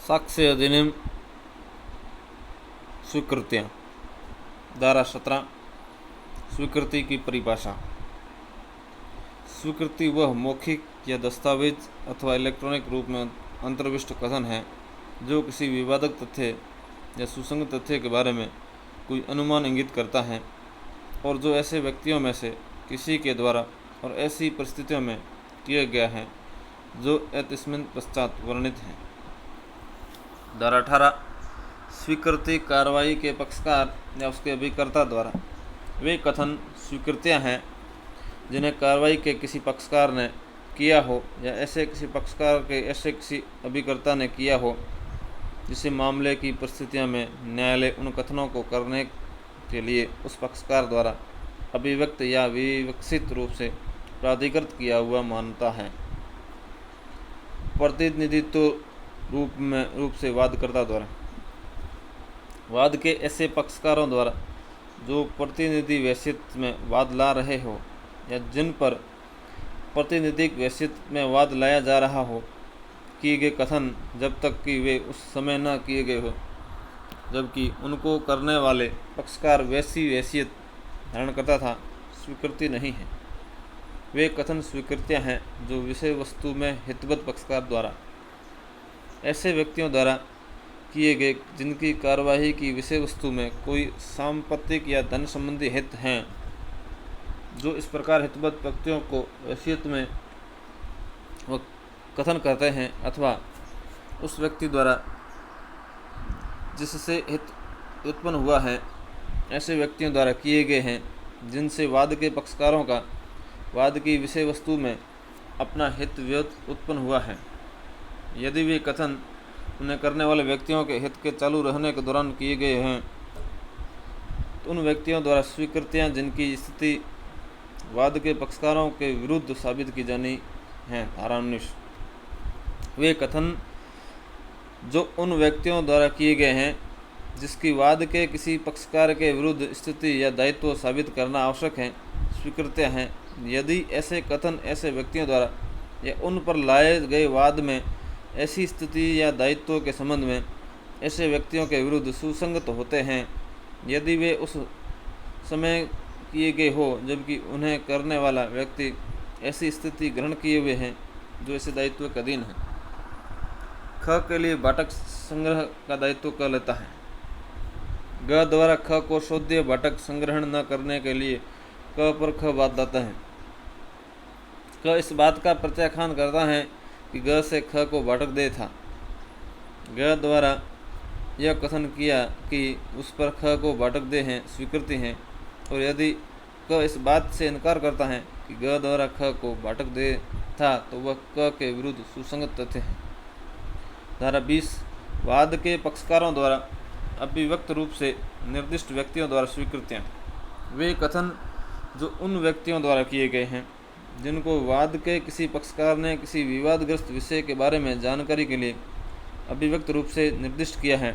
साक्ष्य अधिनियम स्वीकृतियाँ। धारा 17 स्वीकृति की परिभाषा। स्वीकृति वह मौखिक या दस्तावेज अथवा इलेक्ट्रॉनिक रूप में अंतर्विष्ट कथन है जो किसी विवादक तथ्य या सुसंगत तथ्य के बारे में कोई अनुमान इंगित करता है और जो ऐसे व्यक्तियों में से किसी के द्वारा और ऐसी परिस्थितियों में किया गया है जो इसमें पश्चात वर्णित हैं। धारा 18 स्वीकृति कार्रवाई के पक्षकार या उसके अभिकर्ता द्वारा वे कथन स्वीकृतियाँ हैं जिन्हें कार्रवाई के किसी पक्षकार ने किया हो या ऐसे किसी पक्षकार के ऐसे किसी अभिकर्ता ने किया हो जिसे मामले की परिस्थितियों में न्यायालय उन कथनों को करने के लिए उस पक्षकार द्वारा अभिव्यक्त या विवक्षित रूप से प्राधिकृत किया हुआ मानता है। प्रतिनिधित्व रूप से वादकर्ता द्वारा वाद के ऐसे पक्षकारों द्वारा जो प्रतिनिधि वैश्यत में वाद ला रहे हो या जिन पर प्रतिनिधिक वैश्यत में वाद लाया जा रहा हो किए गए कथन जब तक कि वे उस समय न किए गए हो जबकि उनको करने वाले पक्षकार वैसी वैश्यत धारण करता था, स्वीकृति नहीं है। वे कथन स्वीकृतियाँ हैं जो विषय वस्तु में हितबद्ध पक्षकार द्वारा ऐसे व्यक्तियों द्वारा किए गए जिनकी कार्यवाही की विषय वस्तु में कोई सांपत्तिक या धन संबंधी हित हैं, जो इस प्रकार हितबद्ध व्यक्तियों को वसीयत में वो कथन करते हैं अथवा उस व्यक्ति द्वारा जिससे हित उत्पन्न हुआ है ऐसे व्यक्तियों द्वारा किए गए हैं जिनसे वाद के पक्षकारों का वाद की विषय वस्तु में अपना हित विरोध उत्पन्न हुआ है। यदि वे कथन उन्हें करने वाले व्यक्तियों के हित के चालू रहने के दौरान किए गए हैं तो उन व्यक्तियों द्वारा स्वीकृतियाँ जिनकी स्थिति वाद के पक्षकारों के विरुद्ध साबित की जानी हैं। धारा 19 वे कथन जो उन व्यक्तियों द्वारा किए गए हैं जिसकी वाद के किसी पक्षकार के विरुद्ध स्थिति या दायित्व साबित करना आवश्यक है, स्वीकृतियाँ हैं। यदि ऐसे कथन ऐसे व्यक्तियों द्वारा या उन पर लाए गए वाद में ऐसी स्थिति या दायित्व के संबंध में ऐसे व्यक्तियों के विरुद्ध सुसंगत होते हैं, यदि वे उस समय किए गए हो जबकि उन्हें करने वाला व्यक्ति ऐसी स्थिति ग्रहण किए हुए हैं जो ऐसे दायित्व का अधीन है। ख के लिए बाटक संग्रह का दायित्व कर लेता है। ग द्वारा ख को शोध्य बाटक संग्रहण न करने के लिए क पर ख बात लाता है। क इस बात का प्रत्याख्यान करता है कि ग से ख को बाटक दे था। ग द्वारा यह कथन किया कि उस पर ख को बाटक दे हैं स्वीकृति हैं, और यदि क इस बात से इनकार करता है कि ग द्वारा ख को बाटक दे था तो वह क के विरुद्ध सुसंगत तथ्य है। धारा 20 वाद के पक्षकारों द्वारा अभिव्यक्त रूप से निर्दिष्ट व्यक्तियों द्वारा स्वीकृतियाँ। वे कथन जो उन व्यक्तियों द्वारा किए गए हैं जिनको वाद के किसी पक्षकार ने किसी विवादग्रस्त विषय के बारे में जानकारी के लिए अभिव्यक्त रूप से निर्दिष्ट किया है,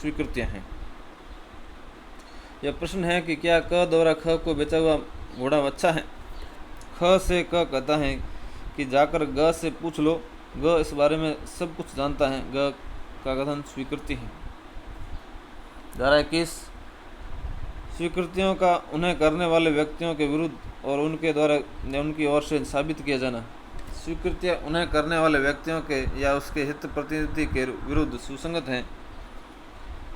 स्वीकृतियाँ हैं। यह प्रश्न है कि क्या क द्वारा ख को बेचा हुआ घोड़ा अच्छा है। ख से क कहता है कि जाकर ग से पूछ लो, ग इस बारे में सब कुछ जानता है। ग का कथन स्वीकृति है। धारा 21 स्वीकृतियों का उन्हें करने वाले व्यक्तियों के विरुद्ध और उनके द्वारा या उनकी ओर से साबित किया जाना। स्वीकृतियाँ उन्हें करने वाले व्यक्तियों के या उसके हित प्रतिनिधि के विरुद्ध सुसंगत हैं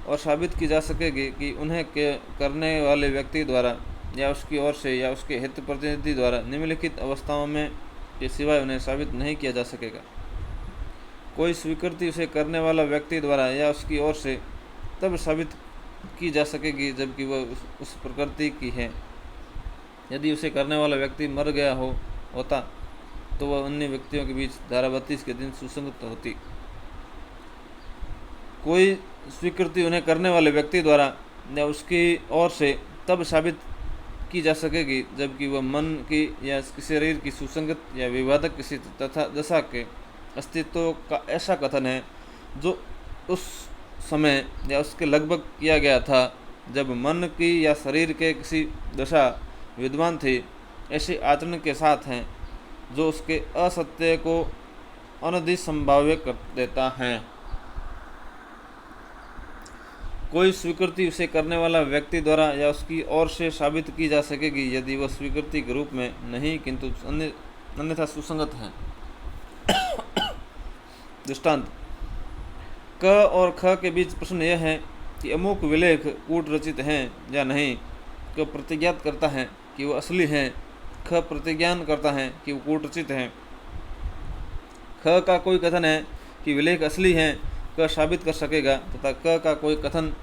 और साबित की जा सकेगी कि उन्हें करने वाले व्यक्ति द्वारा या उसकी ओर से या उसके हित प्रतिनिधि द्वारा निम्नलिखित अवस्थाओं में के सिवाय उन्हें साबित नहीं किया जा सकेगा। कोई स्वीकृति उसे करने वाला व्यक्ति द्वारा या उसकी ओर से तब साबित की जा सकेगी जबकि वह उस प्रकृति की है। यदि उसे करने वाला व्यक्ति मर गया होता तो वह अन्य व्यक्तियों के बीच धारा 32 के दिन सुसंगत होती। कोई स्वीकृति उन्हें करने वाले व्यक्ति द्वारा या उसकी ओर से तब साबित की जा सकेगी जबकि वह मन की या शरीर की सुसंगत या विवादक किसी तथा दशा के अस्तित्व का ऐसा कथन है जो उस समय या उसके लगभग किया गया था जब मन की या शरीर के किसी दशा विद्वान थी, ऐसे आचरण के साथ हैं जो उसके असत्य को अनधिसंभाव्य कर देता है। कोई स्वीकृति उसे करने वाला व्यक्ति द्वारा या उसकी ओर से साबित की जा सकेगी यदि वह स्वीकृति के रूप में नहीं किंतु अन्यथा सुसंगत है। दृष्टांत, क और ख के बीच प्रश्न यह है कि अमुक विलेख कूट रचित हैं या नहीं। क प्रतिज्ञात करता है कि वो असली हैं, ख प्रतिज्ञान करता है कि वो कूट रचित हैं। ख का कोई कथन है कि विलेख असली हैं, क साबित कर सकेगा, तथा क का कोई कथन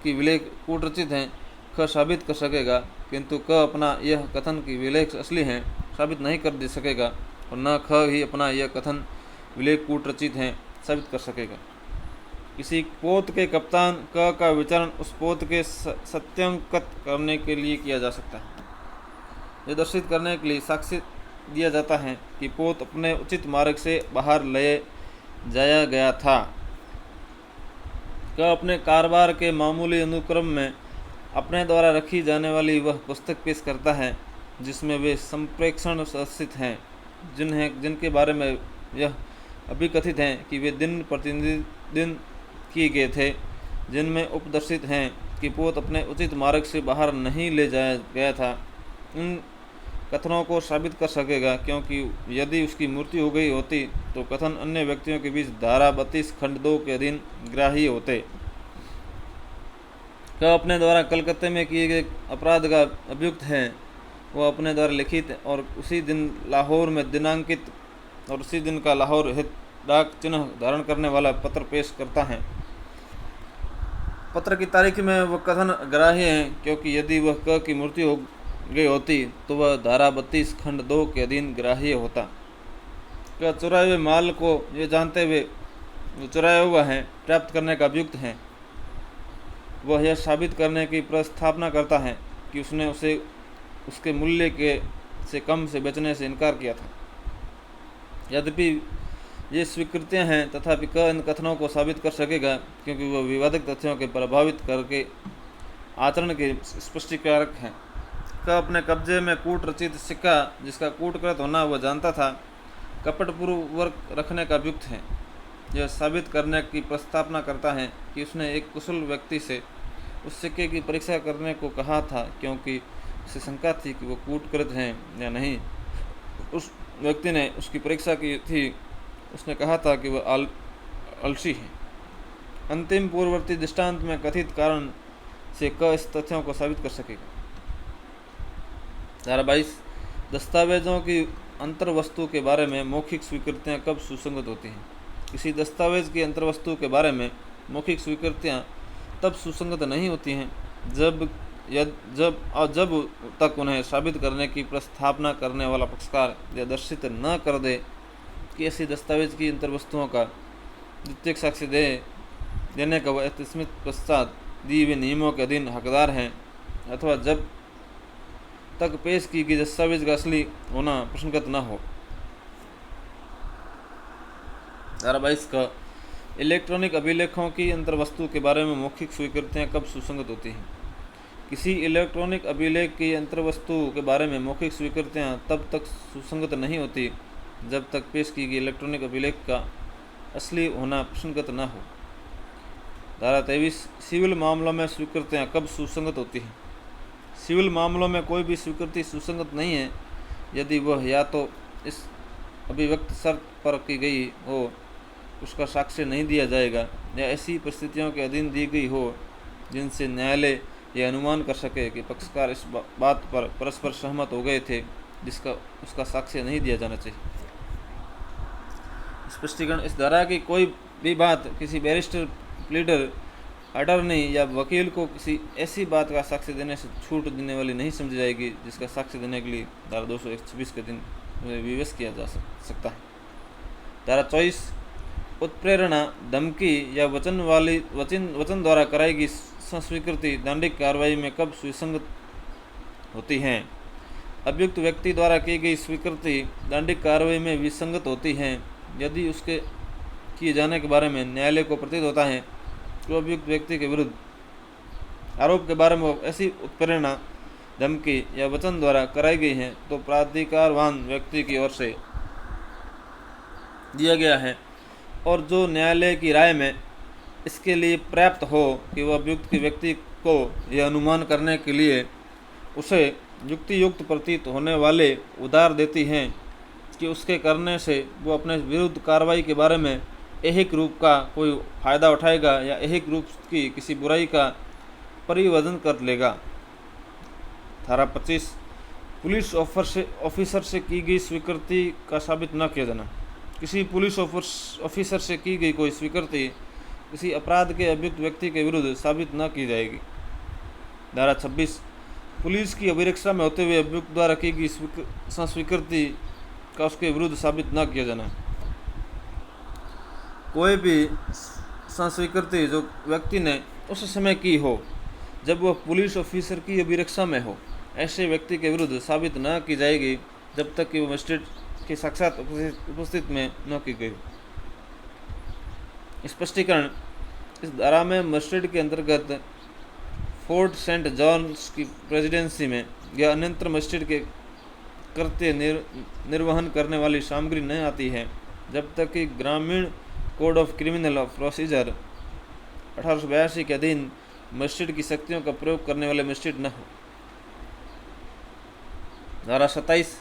कि विलेख कूट रचित हैं, ख साबित कर सकेगा, किंतु क अपना यह कथन कि विलेख असली हैं साबित नहीं कर दे सकेगा और न ख ही अपना यह कथन विलेख कूट रचित हैं साबित कर सकेगा। किसी पोत के कप्तान क का विचरण उस पोत के सत्यांकित करने के लिए किया जा सकता है। यह दर्शित करने के लिए साक्ष्य दिया जाता है कि पोत अपने उचित मार्ग से बाहर ले जाया गया था। क अपने कारोबार के मामूली अनुक्रम में अपने द्वारा रखी जाने वाली वह पुस्तक पेश करता है जिसमें वे संप्रेक्षण स्थित हैं, जिनके बारे में यह अभिकथित हैं कि वे दिन प्रतिदिन किए गए थे, जिनमें उपदर्शित हैं कि पोत अपने उचित मार्ग से बाहर नहीं ले जाया गया था। इन कथनों को साबित कर सकेगा, क्योंकि यदि उसकी मृत्यु हो गई होती तो कथन अन्य व्यक्तियों के बीच धारा 32 खंड 2 के अधीन ग्राह्य होते। क अपने द्वारा कलकत्ते में किए गए अपराध का अभियुक्त है। वह अपने द्वारा लिखित और उसी दिन लाहौर में दिनांकित और उसी दिन का लाहौर हित डाक चिन्ह धारण करने वाला पत्र पेश करता है। पत्र की तारीख में वह कथन ग्राह्य है, क्योंकि यदि वह क की मृत्यु हो गई होती तो वह धारा 32 खंड 2 के अधीन ग्राह्य होता। क चुराए हुए माल को ये जानते हुए जो चुराया हुआ है प्राप्त करने का अभियुक्त है। वह यह साबित करने की प्रस्थापना करता है कि उसने उसे उसके मूल्य के से कम से बेचने से इनकार किया था। यद्यपि ये स्वीकृतियाँ हैं, तथापि क इन कथनों को साबित कर सकेगा, क्योंकि वह विवादक तथ्यों के प्रभावित करके आचरण के स्पष्टीकारक हैं। क अपने कब्जे में कूट रचित सिक्का जिसका कूटकृत होना वह जानता था, कपटपूर्वक रखने का अभियुक्त है। यह साबित करने की प्रस्तावना करता है कि उसने एक कुशल व्यक्ति से उस सिक्के की परीक्षा करने को कहा था, क्योंकि उसे शंका थी कि वो कूटकृत हैं या नहीं। उस व्यक्ति ने उसकी परीक्षा की थी। उसने कहा था कि वह आलसी है। अंतिम पूर्ववर्ती दृष्टांत में कथित कारण से क इस तथ्यों को साबित कर सकेगा। धारा 22, दस्तावेजों की अंतर्वस्तु के बारे में मौखिक स्वीकृतियां कब सुसंगत होती हैं। किसी दस्तावेज की अंतर्वस्तु के बारे में मौखिक स्वीकृतियां तब सुसंगत नहीं होती हैं जब तक उन्हें साबित करने की प्रस्थापना करने वाला पक्षकार यह दर्शित न कर दे कि ऐसी दस्तावेज की अंतर्वस्तुओं का द्वितीयक साक्ष्य देने का वह स्मित पश्चात दिए हुए नियमों के अधीन हकदार हैं, अथवा जब तक पेश की गई दस्तावेज का असली होना प्रश्नगत न हो। धारा 22 का इलेक्ट्रॉनिक अभिलेखों की अंतर्वस्तु के बारे में मौखिक स्वीकृतियां कब सुसंगत होती हैं। किसी इलेक्ट्रॉनिक अभिलेख की अंतर्वस्तु के बारे में मौखिक स्वीकृतियां तब तक सुसंगत नहीं होती जब तक पेश की गई इलेक्ट्रॉनिक अभिलेख का असली होना प्रश्नगत न हो। धारा 23, सिविल मामलों में स्वीकृतियां कब सुसंगत होती हैं। सिविल मामलों में कोई भी स्वीकृति सुसंगत नहीं है यदि वह या तो इस अभिव्यक्त शर्त पर की गई हो, उसका साक्ष्य नहीं दिया जाएगा, या ऐसी परिस्थितियों के अधीन दी गई हो जिनसे न्यायालय यह अनुमान कर सके कि पक्षकार इस बात पर परस्पर सहमत हो गए थे जिसका उसका साक्ष्य नहीं दिया जाना चाहिए। स्पष्टीकरण, इस धारा की कोई भी बात किसी बैरिस्टर, प्लीडर, अटॉर्नी या वकील को किसी ऐसी बात का साक्ष्य देने से छूट देने वाली नहीं समझी जाएगी जिसका साक्ष्य देने के लिए धारा 226 के दिन विवश किया जा सकता है। धारा 24, उत्प्रेरणा, धमकी या वचन द्वारा कराई गई संस्वीकृति दंडिक कार्रवाई में कब सुसंगत होती हैं। अभियुक्त व्यक्ति द्वारा की गई स्वीकृति दंडिक कार्रवाई में विसंगत होती हैं यदि उसके किए जाने के बारे में न्यायालय को प्रतीत होता है तो अभियुक्त व्यक्ति के विरुद्ध आरोप के बारे में ऐसी उत्प्रेरणा, धमकी या वचन द्वारा कराई गई है तो प्राधिकारवान व्यक्ति की ओर से दिया गया है और जो न्यायालय की राय में इसके लिए पर्याप्त हो कि वह अभियुक्त के व्यक्ति को यह अनुमान करने के लिए उसे युक्ति युक्त प्रतीत होने वाले उधार देती हैं कि उसके करने से वो अपने विरुद्ध कार्रवाई के बारे में ऐहिक रूप का कोई फायदा उठाएगा या ऐहिक रूप की किसी बुराई का परिवर्तन कर लेगा। धारा 25 पुलिस ऑफिसर से की गई स्वीकृति का साबित न किया जाना। किसी पुलिस ऑफिसर से की गई कोई स्वीकृति किसी अपराध के अभियुक्त व्यक्ति के विरुद्ध साबित न की जाएगी। धारा 26 पुलिस की अभिरक्षा में होते हुए अभियुक्त द्वारा की गई स्वीकृति का उसके विरुद्ध साबित न किया जाना। कोई भी स्वीकृति जो व्यक्ति ने उस समय की हो जब वह पुलिस ऑफिसर की अभिरक्षा में हो, ऐसे व्यक्ति के विरुद्ध साबित न की जाएगी जब तक कि वह मजिस्ट्रेट के साक्षात उपस्थित में न की गई। स्पष्टीकरण, इस धारा में मजिस्ट्रेट के अंतर्गत फोर्ट सेंट जॉन्स की प्रेसिडेंसी में या अन्यत्र मजिस्ट्रेट के कर्तव्य निर्वहन करने वाली सामग्री नहीं आती है जब तक कि ग्रामीण कोड ऑफ क्रिमिनल प्रोसीजर 1882 के अधीन मजिस्ट्रेट की शक्तियों का प्रयोग करने वाले मजिस्ट्रेट न हो। धारा 27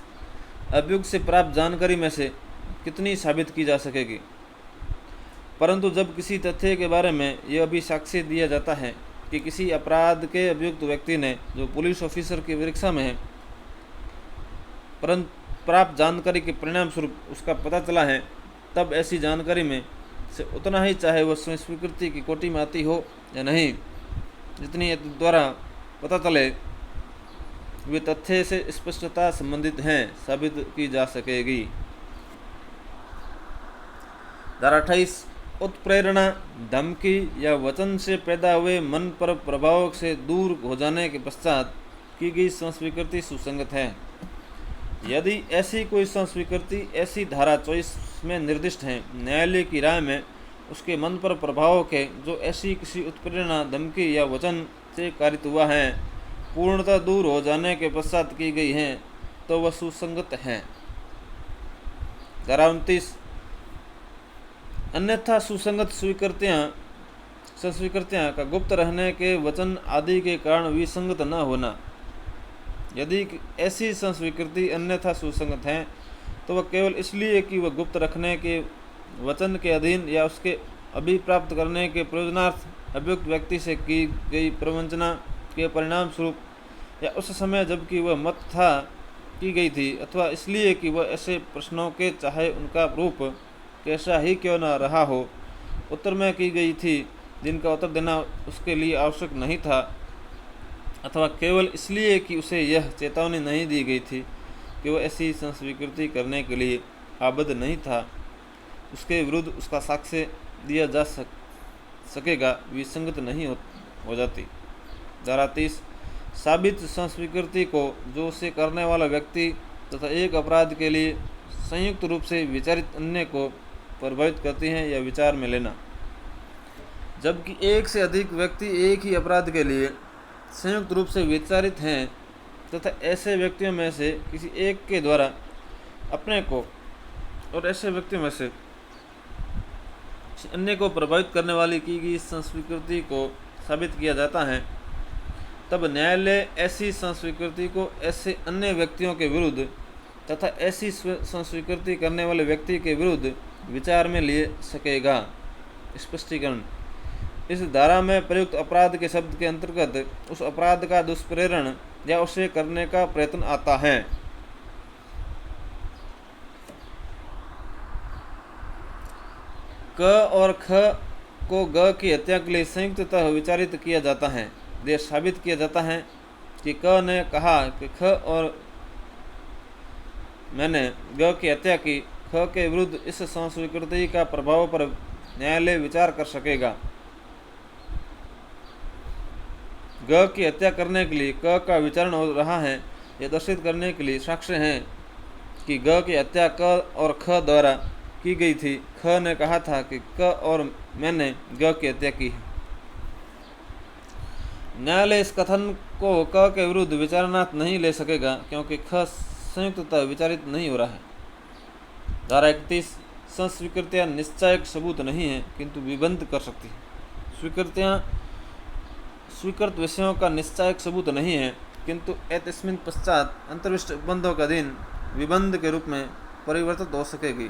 अभियुक्त से प्राप्त जानकारी में से कितनी साबित की जा सकेगी। परंतु जब किसी तथ्य के बारे में यह भी साक्ष्य दिया जाता है कि किसी अपराध के अभियुक्त व्यक्ति ने जो पुलिस ऑफिसर की परीक्षा में है परंतु प्राप्त जानकारी के परिणाम स्वरूप उसका पता चला है, तब ऐसी जानकारी में से उतना ही चाहे वह स्वीकृति की कोटि में आती हो या नहीं, जितनी द्वारा पता चले वे तथ्य से स्पष्टता संबंधित हैं, साबित की जा सकेगी। धारा 28 उत्प्रेरणा, धमकी या वचन से पैदा हुए मन पर प्रभाव से दूर हो जाने के पश्चात की गई स्वीकृति सुसंगत है। यदि ऐसी कोई स्वीकृति ऐसी धारा 24 में निर्दिष्ट है, न्यायालय की राय में उसके मन पर प्रभाव के जो ऐसी किसी उत्प्रेरणा, धमकी या वचन से कारित हुआ है, पूर्णतः दूर हो जाने के पश्चात की गई है, तो वह सुसंगत है। धारा 29 अन्यथा सुसंगत स्वीकृतियाँ का गुप्त रहने के वचन आदि के कारण विसंगत न होना। यदि ऐसी स्वीकृति अन्यथा सुसंगत है तो वह केवल इसलिए कि वह गुप्त रखने के वचन के अधीन या उसके अभिप्राप्त करने के प्रयोजनार्थ अभियुक्त व्यक्ति से की गई प्रवंचना के परिणाम स्वरूप या उस समय जबकि वह मत था की गई थी, अथवा इसलिए कि वह ऐसे प्रश्नों के चाहे उनका रूप कैसा ही क्यों न रहा हो उत्तर में की गई थी जिनका उत्तर देना उसके लिए आवश्यक नहीं था, अथवा केवल इसलिए कि उसे यह चेतावनी नहीं दी गई थी कि वह ऐसी स्वीकृति करने के लिए आबद्ध नहीं था, उसके विरुद्ध उसका साक्ष्य दिया जा सकेगा, विसंगत नहीं हो जाती। धारा 30 साबित स्वीकृति को जो उसे करने वाला व्यक्ति तथा एक अपराध के लिए संयुक्त रूप से विचारित अन्य को प्रभावित करती हैं या विचार में लेना। जबकि एक से अधिक व्यक्ति एक ही अपराध के लिए संयुक्त रूप से विचारित हैं तथा ऐसे व्यक्तियों में से किसी एक के द्वारा अपने को और ऐसे व्यक्तियों में से अन्य को प्रभावित करने वाली की गई स्वीकृति को साबित किया जाता है, तब न्यायालय ऐसी स्वीकृति को ऐसे अन्य व्यक्तियों के विरुद्ध तथा ऐसी स्वीकृति करने वाले व्यक्ति के विरुद्ध विचार में ले सकेगा। स्पष्टीकरण, इस धारा में प्रयुक्त अपराध के शब्द के अंतर्गत उस अपराध का दुष्प्रेरण या उसे करने का प्रयत्न आता है। क और ख को ग की हत्या के लिए संयुक्ततः विचारित किया जाता है। यह साबित किया जाता है कि क ने कहा कि ख और मैंने ग की हत्या की, ख के विरुद्ध इस स्वीकृति का प्रभाव पर न्यायालय विचार कर सकेगा। ग की हत्या करने के लिए क का विचारण हो रहा है, यह दर्शित करने के लिए साक्ष्य हैं कि ग की हत्या क और ख द्वारा की गई थी। ख ने कहा था कि क और मैंने ग की हत्या की है। न्यायालय इस कथन को क के विरुद्ध विचारणार्थ नहीं ले सकेगा क्योंकि ख संयुक्ततः विचारित नहीं हो रहा है। धारा 31 स्वीकृतियाँ निश्चायक सबूत नहीं है किंतु विबंध कर सकती है। स्वीकृतियाँ स्वीकृत विषयों का निश्चायक सबूत नहीं है, किंतु एतस्मिन् पश्चात अंतर्विष्ट उपबंधों का दिन विबंध के रूप में परिवर्तित हो सकेगी।